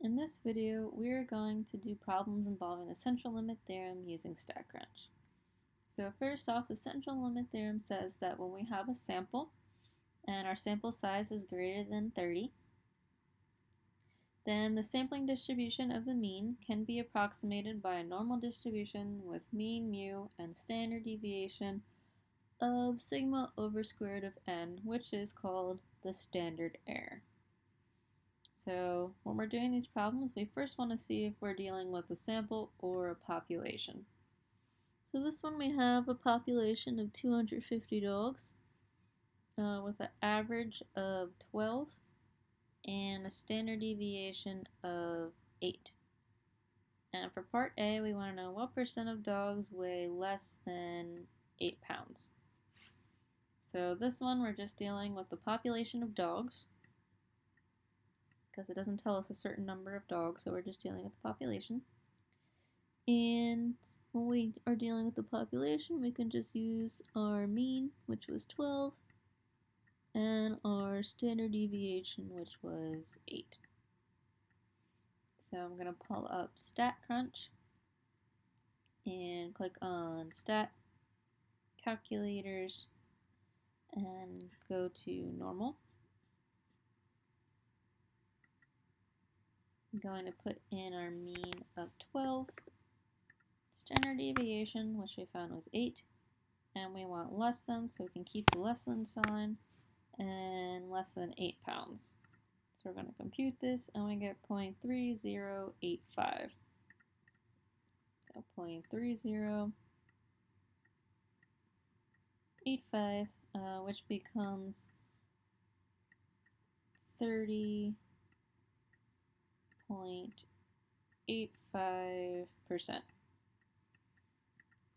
In this video, we are going to do problems involving the Central Limit Theorem using StatCrunch. So first off, the Central Limit Theorem says that when we have a sample and our sample size is greater than 30, then the sampling distribution of the mean can be approximated by a normal distribution with mean, mu, and standard deviation of sigma over square root of n, which is called the standard error. So when we're doing these problems, we first want to see if we're dealing with a sample or a population. So this one we have a population of 250 dogs with an average of 12 and a standard deviation of 8. And for part A, we want to know what percent of dogs weigh less than 8 pounds. So this one we're just dealing with the population of dogs, because it doesn't tell us a certain number of dogs, so we're just dealing with the population. And when we are dealing with the population, we can just use our mean, which was 12, and our standard deviation, which was 8. So I'm going to pull up StatCrunch and click on Stat, Calculators, and go to Normal. I'm going to put in our mean of 12, standard deviation, which we found was 8, and we want less than, so we can keep the less than sign, and less than 8 pounds. So we're going to compute this, and we get 0.3085. So 0.3085, which becomes 30.85%.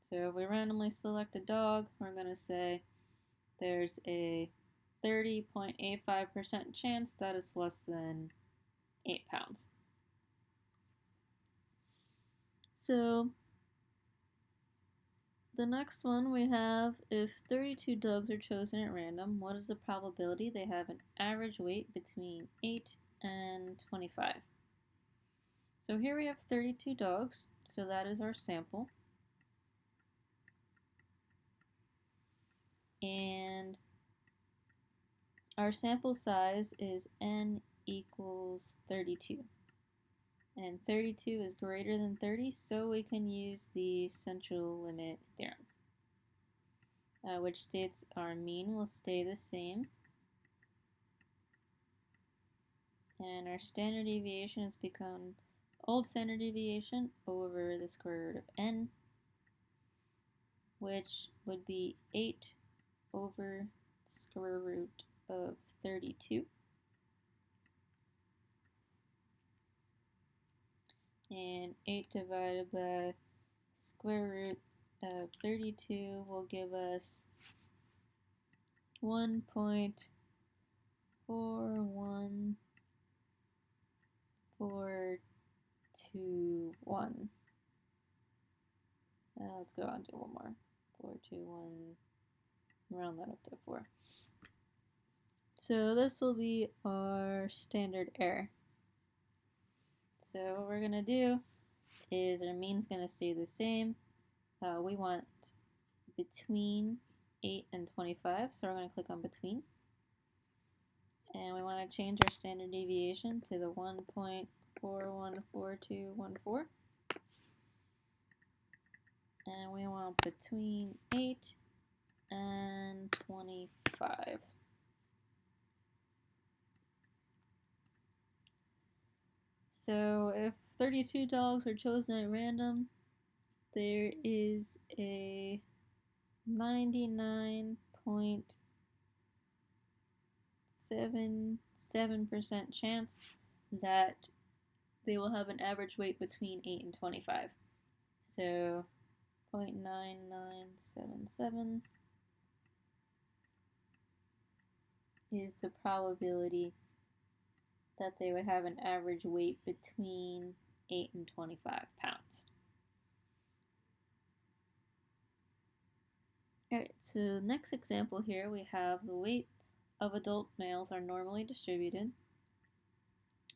So if we randomly select a dog, we're going to say there's a 30.85% chance that it's less than 8 pounds. So the next one we have, if 32 dogs are chosen at random, what is the probability they have an average weight between 8 and 25? So here we have 32 dogs, so that is our sample. And our sample size is n equals 32. And 32 is greater than 30, so we can use the Central Limit Theorem, which states our mean will stay the same. And our standard deviation has become old standard deviation over the square root of n, which would be 8 over square root of 32. And 8 divided by square root of 32 will give us 1.41421. Let's go on to one more. 421, round that up to 4. So this will be our standard error. So what we're going to do is our mean's going to stay the same. We want between 8 and 25, so we're going to click on between. And we want to change our standard deviation to the 1.414214. And we want between 8 and 25. So if 32 dogs are chosen at random, there is a 99.77% chance that they will have an average weight between 8 and 25. So 0.9977 is the probability that they would have an average weight between 8 and 25 pounds. Alright, so next example here we have the weight of adult males are normally distributed.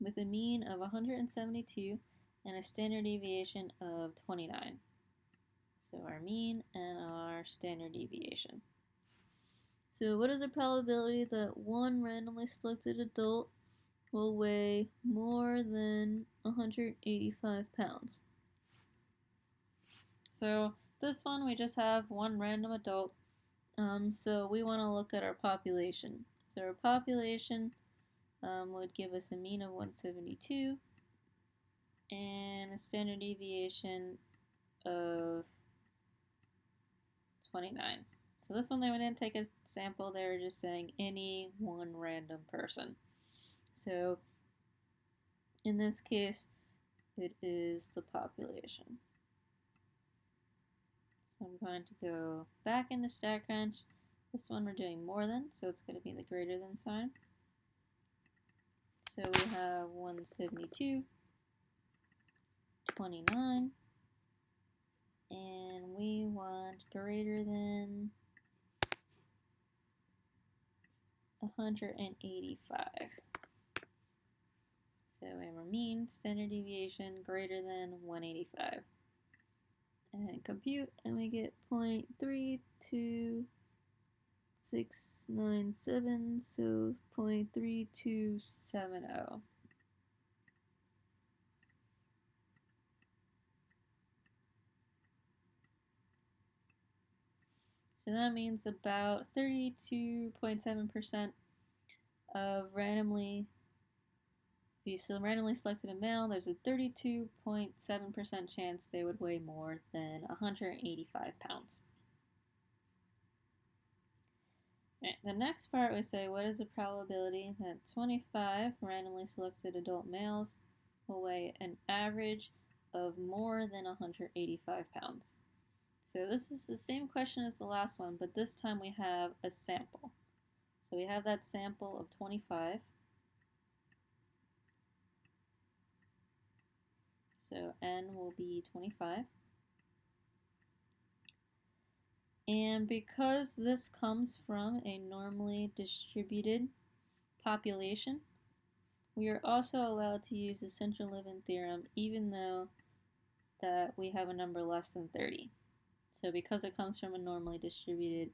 with a mean of 172 and a standard deviation of 29. So our mean and our standard deviation. So what is the probability that one randomly selected adult will weigh more than 185 pounds? So this one, we just have one random adult. So we want to look at our population. So our population would give us a mean of 172 and a standard deviation of 29. So this one, they didn't take a sample, they were just saying any one random person. So in this case, it is the population. So I'm going to go back into StatCrunch. This one we're doing more than, so it's going to be the greater than sign. So we have 172, 29, and we want greater than 185. So we have our mean, standard deviation, greater than 185. And compute, and we get 0.32697, so 0.3270. So that means about 32.7% of randomly, if you still randomly selected a male, there's a 32.7% chance they would weigh more than 185 pounds. Right, the next part we say, what is the probability that 25 randomly selected adult males will weigh an average of more than 185 pounds? So this is the same question as the last one, but this time we have a sample. So we have that sample of 25. So n will be 25. And because this comes from a normally distributed population, we are also allowed to use the Central Limit Theorem even though that we have a number less than 30. So because it comes from a normally distributed,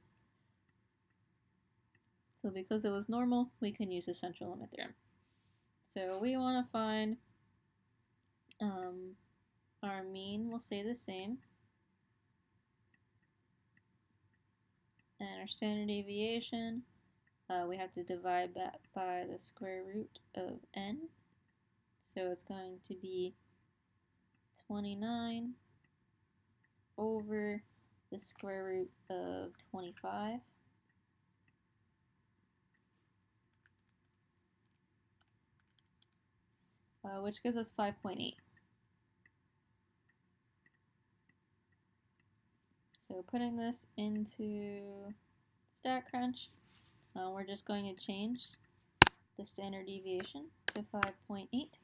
so because it was normal, we can use the Central Limit Theorem. So we want to find our mean will stay the same, and our standard deviation, we have to divide that by the square root of n. So it's going to be 29 over the square root of 25. Which gives us 5.8. So putting this into StatCrunch, we're just going to change the standard deviation to 5.8.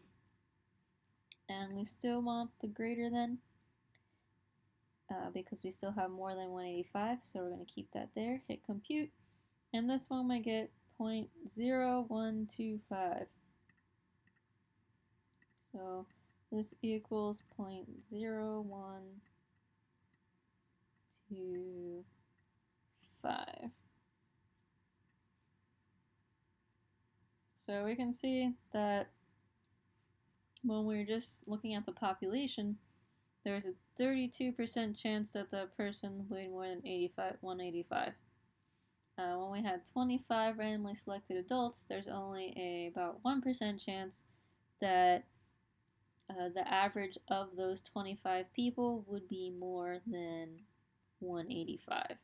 And we still want the greater than because we still have more than 185, so we're going to keep that there. Hit compute, and this one we get 0.0125. So this equals 0.0125. So we can see that when we're just looking at the population, there's a 32% chance that the person weighed more than 185. When we had 25 randomly selected adults, there's only about 1% chance that the average of those 25 people would be more than 185.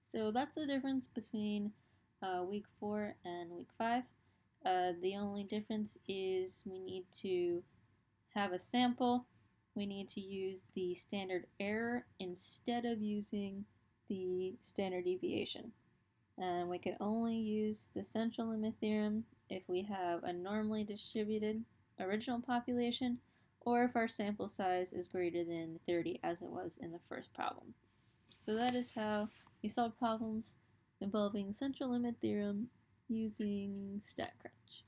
So that's the difference between week 4 and week 5. The only difference is we need to have a sample. We need to use the standard error instead of using the standard deviation. And we can only use the Central Limit Theorem if we have a normally distributed original population, or if our sample size is greater than 30 as it was in the first problem. So that is how you solve problems involving Central Limit Theorem using StatCrunch.